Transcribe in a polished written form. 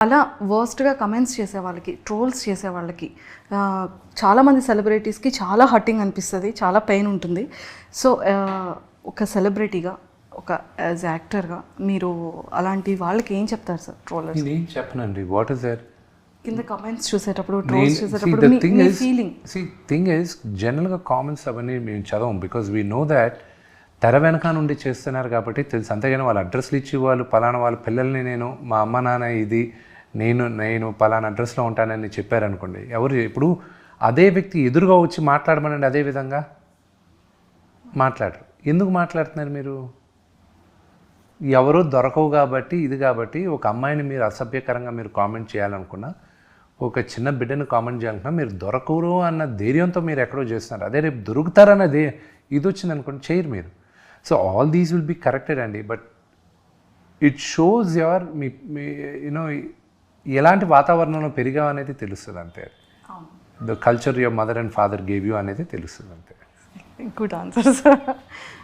అలా వర్స్ట్గా కమెంట్స్ చేసే వాళ్ళకి, ట్రోల్స్ చేసే వాళ్ళకి చాలామంది సెలబ్రిటీస్కి చాలా హర్టింగ్ అనిపిస్తుంది, చాలా పెయిన్ ఉంటుంది. సో ఒక సెలబ్రిటీగా, ఒక యాజ్ యాక్టర్గా మీరు అలాంటి వాళ్ళకి ఏం చెప్తారు సార్? ట్రోలర్స్ నేను ఏం చెప్పనండి. వాట్ ఇస్ దట్ కింద కామెంట్స్ చూసేటప్పుడు, ట్రోల్స్ చూసేటప్పుడు మీ ఫీలింగ్? థింగ్ ఈజ్ జనరల్గా కామెంట్స్ అవన్నీ మేము చదవం, బికాజ్ వీ నో దాట్ తెర వెనక నుండి చేస్తున్నారు కాబట్టి తెలుసు. అంతేగాని వాళ్ళ అడ్రస్లు ఇచ్చి వాళ్ళు పలానా వాళ్ళ పిల్లల్ని నేను మా అమ్మ నాన్న ఇది నేను పలానా అడ్రస్లో ఉంటానని చెప్పారనుకోండి, ఎవరు ఇప్పుడు అదే వ్యక్తి ఎదురుగా వచ్చి మాట్లాడమనండి, అదే విధంగా మాట్లాడరు. ఎందుకు మాట్లాడుతున్నారు మీరు? ఎవరో దొరకవు కాబట్టి, ఇది కాబట్టి ఒక అమ్మాయిని మీరు అసభ్యకరంగా మీరు కామెంట్ చేయాలనుకున్నా, ఒక చిన్న బిడ్డను కామెంట్ చేయాలనుకున్నా, మీరు దొరకరు అన్న ధైర్యంతో మీరు ఎక్కడో చేస్తున్నారు. అదే రేపు దొరుకుతారన్నది ఇది వచ్చింది అనుకోండి, చేయరు మీరు. So all these will be corrected అండి. బట్ ఇట్ షోస్ యువర్ మీ యూనో ఎలాంటి వాతావరణంలో పెరిగావు అనేది తెలుస్తుంది అంతే. The culture your mother and father gave you అనేది తెలుస్తుంది అంతే. Good answer sir.